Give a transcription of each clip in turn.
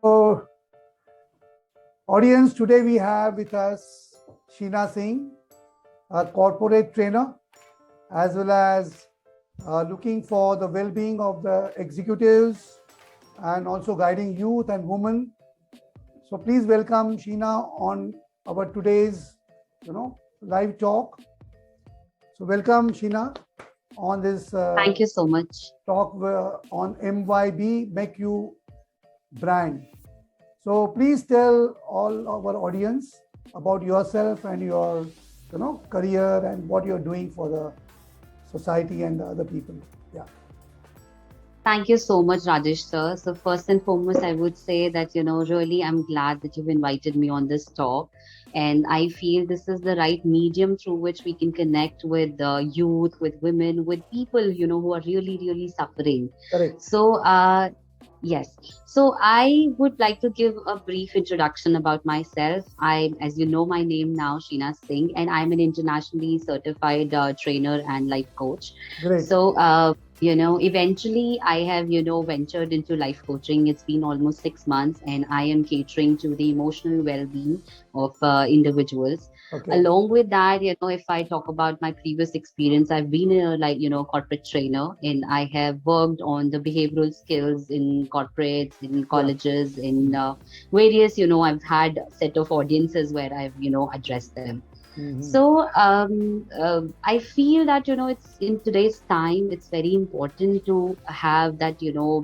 So, audience, today we have with us Sheena Singh, a corporate trainer, as well as looking for the well-being of the executives and also guiding youth and women. So please welcome Sheena on our today's, live talk. So welcome Sheena on this Thank you so much. talk on MYB, Make You Brand. So please tell all our audience about yourself and your career and what you're doing for the society and the other people. Yeah. Thank you so much, Rajesh sir. So first and foremost, I would say that, really I'm glad that you've invited me on this talk. And I feel this is the right medium through which we can connect with the youth, with women, with people, who are really, really suffering. Correct. So, yes. So I would like to give a brief introduction about myself. As you know, my name now, Sheena Singh, and I'm an internationally certified trainer and life coach. Great. So, eventually I have, ventured into life coaching. It's been almost 6 months, and I am catering to the emotional well-being of individuals. Okay. Along with that, if I talk about my previous experience, I've been a corporate trainer, and I have worked on the behavioral skills in corporates, in colleges, in various, I've had a set of audiences where I've, addressed them. So I feel that it's in today's time, it's very important to have that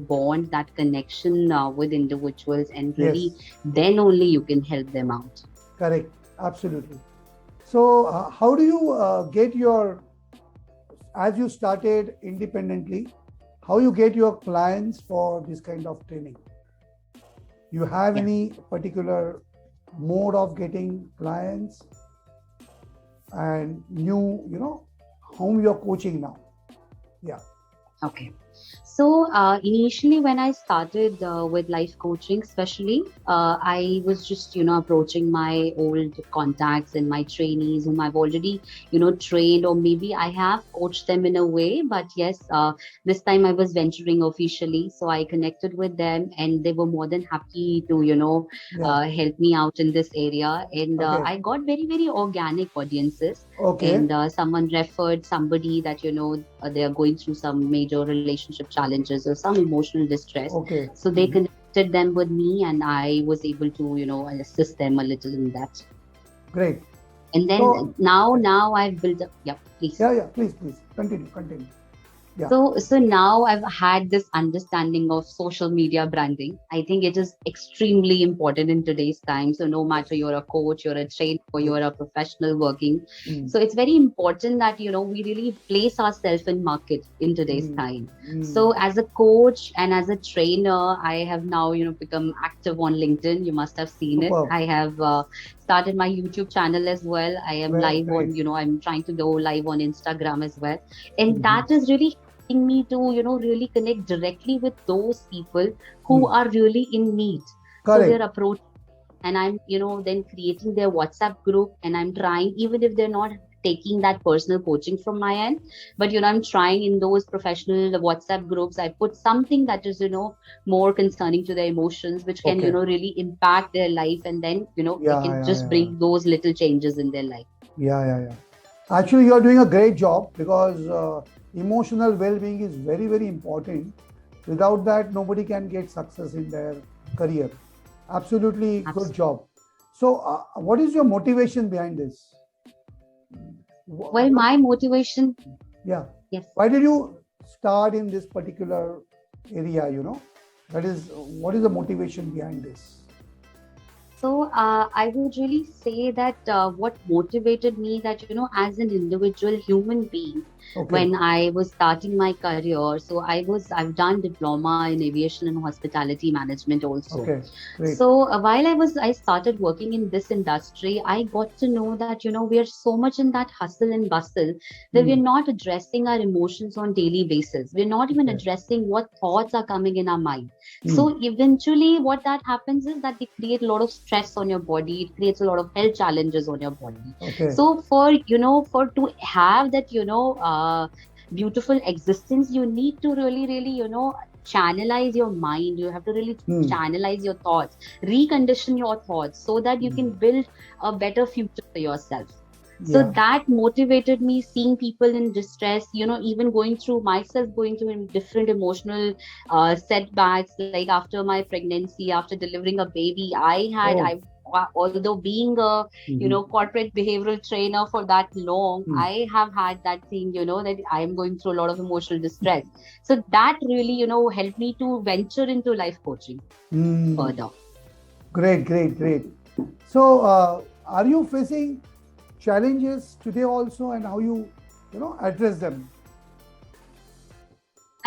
bond, that connection with individuals, and really then only you can help them out. Correct. Absolutely. So how do you get your, as you started independently, how you get your clients for this kind of training? You have any particular mode of getting clients and whom you're coaching now? Yeah. Okay. So initially, when I started with life coaching, especially, I was just approaching my old contacts and my trainees whom I've already trained, or maybe I have coached them in a way. But yes, this time I was venturing officially, so I connected with them, and they were more than happy to help me out in this area. And I got very, very organic audiences. Okay. And someone referred somebody that they are going through some major relationship challenges or some emotional distress. Okay. So they connected them with me, and I was able to assist them a little in that. Great. And then now I've built up. Yeah, please. Yeah. Please continue. Yeah. So now I've had this understanding of social media branding. I think it is extremely important in today's time. So no matter you're a coach, you're a trainer, or you're a professional working. So it's very important that, we really place ourselves in market in today's time. So as a coach and as a trainer, I have now, become active on LinkedIn. You must have seen it. I have started my YouTube channel as well. I am live on, I'm trying to go live on Instagram as well. And that is really me to really connect directly with those people who are really in need. Correct. So they're approaching, and I'm then creating their WhatsApp group, and I'm trying, even if they're not taking that personal coaching from my end, but I'm trying in those professional WhatsApp groups, I put something that is more concerning to their emotions, which can really impact their life, and then they can just bring those little changes in their life. Yeah. Actually, you're doing a great job, because emotional well-being is very, very important. Without that, nobody can get success in their career. Absolutely. Good job. So what is your motivation behind this? Well, my motivation. Yeah. Yes. Why did you start in this particular area? That is, what is the motivation behind this? So I would really say that what motivated me, that as an individual human being, when I was starting my career, so I've done diploma in aviation and hospitality management also. Okay. Great. So while I started working in this industry, I got to know that we are so much in that hustle and bustle that we're not addressing our emotions on daily basis. We're not even addressing what thoughts are coming in our mind. So eventually what that happens is that they create a lot of stress on your body. It creates a lot of health challenges on your body. So for to have that beautiful existence, you need to really channelize your mind. You have to really Hmm. channelize your thoughts, recondition your thoughts, so that you can build a better future for yourself. So Yeah. that motivated me, seeing people in distress, even going through myself, going through different emotional setbacks, like after my pregnancy, after delivering a baby. Oh. Although being a Mhm. corporate behavioral trainer for that long, Hmm. I have had that thing, that I am going through a lot of emotional distress. So that really, helped me to venture into life coaching Hmm. further. Great, great, great. So, are you facing challenges today also, and how you address them?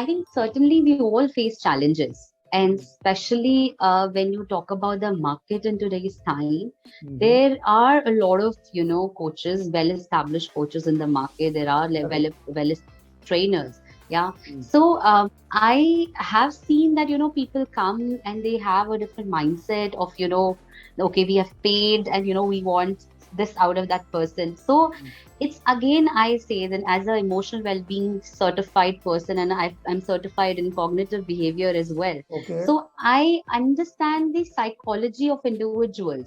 I think certainly we all face challenges, and especially when you talk about the market in today's time, Mhm. there are a lot of coaches, well-established coaches in the market. There are Correct. well-established trainers. Yeah. Mm. So I have seen that people come and they have a different mindset of okay, we have paid and we want this out of that person. So it's again, I say that as an emotional well-being certified person, and I'm certified in cognitive behavior as well. Okay. So I understand the psychology of individuals.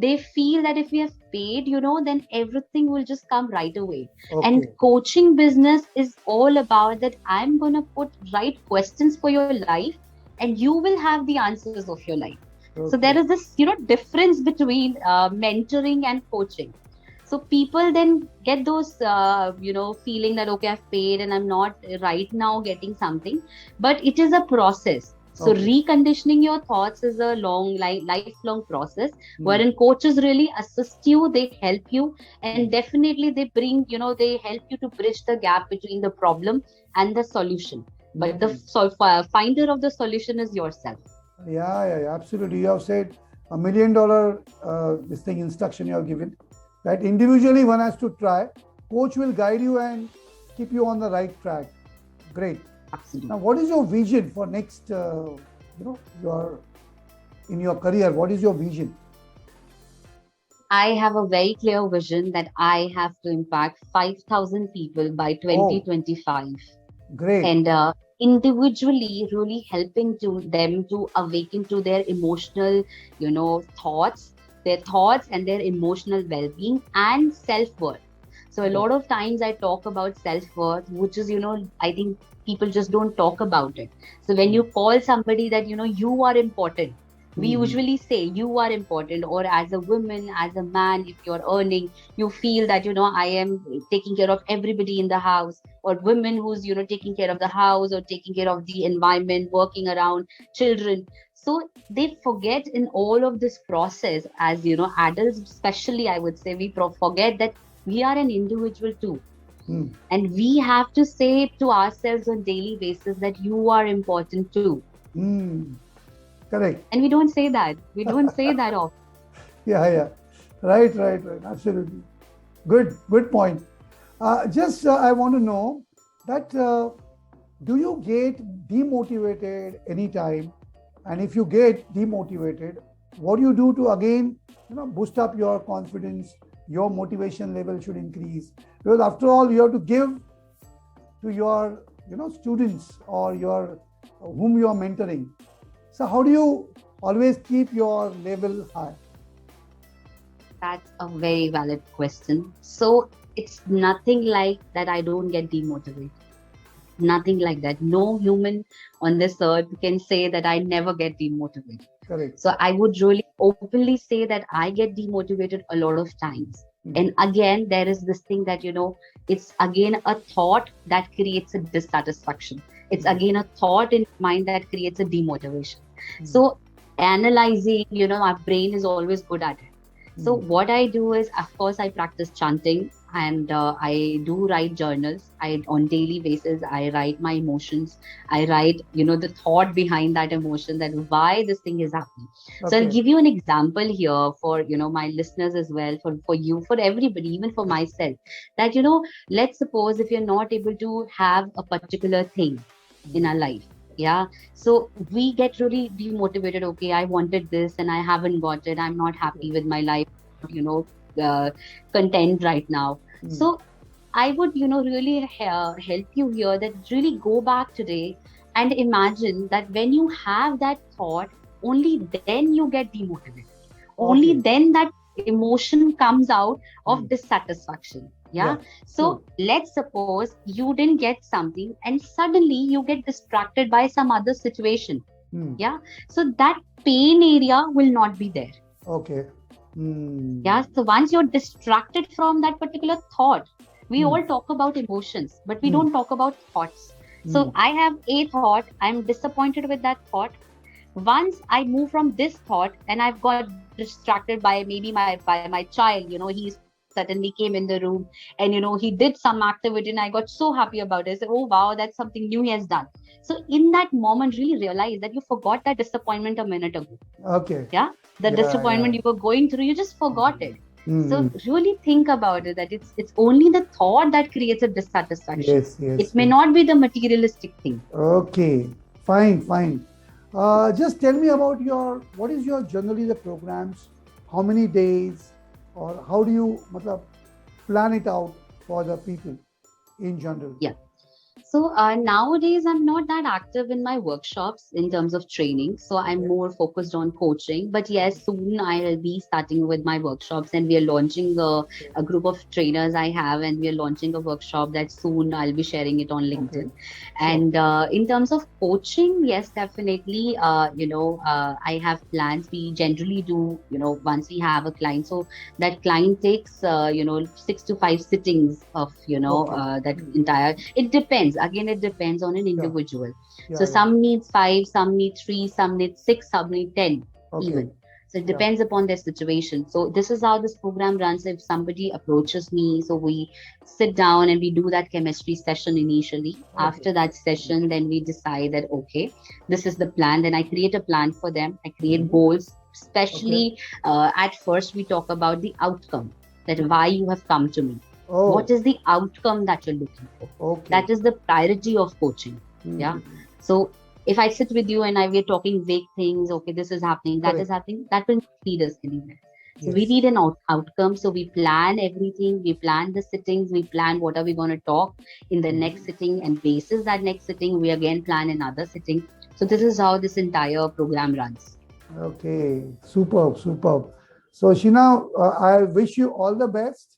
They feel that if we have paid, then everything will just come right away. And Okay. coaching business is all about that. I'm gonna put right questions for your life, and you will have the answers of your life. So there is Okay. this difference between mentoring and coaching. So people then get those feeling that okay, I've paid and I'm not right now getting something, but it is a process. So Okay. reconditioning your thoughts is a lifelong process, Mm. wherein coaches really assist you, they help you, and definitely they bring, they help you to bridge the gap between the problem and the solution. But the Mm. finder of the solution is yourself. Yeah, yeah, yeah, absolutely. You have said $1 million this thing instruction you have given, that individually one has to try. Coach will guide you and keep you on the right track. Great. Now, Absolutely. what is your vision for next? Your in your career. What is your vision? I have a very clear vision that I have to impact 5,000 people by Oh, 2025, great. and individually really helping to them to awaken to their emotional, thoughts and their emotional well-being and self-worth. So a Oh. lot of times I talk about self-worth, which is, I think people just don't talk about it. So when you call somebody that, you are important, we Mhm. usually say you are important. Or as a woman, as a man, if you're earning, you feel that, I am taking care of everybody in the house. Or women who's, taking care of the house or taking care of the environment, working around children. So they forget in all of this process, as adults especially, I would say, we forget that we are an individual too, Mm. and we have to say to ourselves on daily basis that you are important too. Mm. Correct. And we don't say that often. Yeah, yeah. Right, right, right. Absolutely. Good, good point. Just I want to know that do you get demotivated anytime? And if you get demotivated, what do you do to again, boost up your confidence? Your motivation level should increase because after all, you have to give to your, students or your whom you are mentoring. So how do you always keep your level high? That's a very valid question. So it's nothing like that I don't get demotivated. Nothing like that. No human on this earth can say that I never get demotivated. Correct. So I would really openly say that I get demotivated a lot of times. And Mhm. again, there is this thing that, it's again a thought that creates a dissatisfaction. It's Mhm. again a thought in mind that creates a demotivation. Mhm. So analyzing, our brain is always good at it. So Mhm. what I do is, of course, I practice chanting, and I do write journals. I on daily basis I write my emotions. I write, the thought behind that emotion, that why this thing is happening. So I'll Okay. give you an example here for my listeners as well, for you, for everybody, even for myself. That let's suppose if you're not able to have a particular thing in our life. Yeah. So we get really demotivated. Okay, I wanted this and I haven't got it. I'm not happy with my life, uh, content right now. Mm. So I would, really help you here, that really go back today And imagine that when you have that thought, only then you get demotivated. Only Okay. then that emotion comes out of Hmm. dissatisfaction. Yeah. Yeah. True. So let's suppose you didn't get something and suddenly you get distracted by some other situation. Hmm. Yeah. So that pain area will not be there. Okay. Hmm. Yeah. So once you're distracted from that particular thought, we Hmm. all talk about emotions, but we Hmm. don't talk about thoughts. Hmm. So I have a thought, I'm disappointed with that thought. Once I move from this thought and I've got distracted by maybe my child, he suddenly came in the room and he did some activity and I got so happy about it. I said, oh wow, that's something new he has done. So in that moment, really realize that you forgot that disappointment a minute ago. Okay. Yeah, the Yeah. Yeah. disappointment you were going through, you just forgot it. Hmm. So really think about it, that it's only the thought that creates a dissatisfaction. Yes. Yes. It may Yes. not be the materialistic thing. Okay. Fine. Fine. Just tell me about what is your generally the programs, how many days, or how do you matlab, plan it out for the people in general? Yeah. So nowadays, I'm not that active in my workshops in terms of training. So I'm Okay. more focused on coaching. But yes, soon I'll be starting with my workshops, and we are launching a group of trainers I have, and we are launching a workshop that soon I'll be sharing it on Okay. LinkedIn. Sure. And in terms of coaching, yes, definitely. I have plans. We generally do, once we have a client, so that client takes, 6 to 5 sittings of, Okay. that Hmm. entire. It depends. Again, it depends on an Yeah. individual. So Yeah. Yeah. some need 5, some need 3, some need 6, some need 10 Okay. even. So it Yeah. depends upon their situation. So this is how this program runs. If somebody approaches me, so we sit down and we do that chemistry session initially. Okay. After that session, then we decide that, okay, this is the plan. Then I create a plan for them. I create Mhm. goals. Okay. Especially at first, we talk about the outcome, that why you have come to me. What Oh. is the outcome that you're looking for? Okay. That is the priority of coaching. Yeah. Mhm. So if I sit with you and we're talking vague things, okay, this is happening, that is Correct. happening, that will not lead us anywhere. So we Yes. need an outcome. So we plan everything. We plan the sittings. We plan what are we going to talk in the next Mhm. sitting, and basis that next sitting, we again plan another sitting. So this is how this entire program runs. Okay. Superb. Superb. So Sheena, I wish you all the best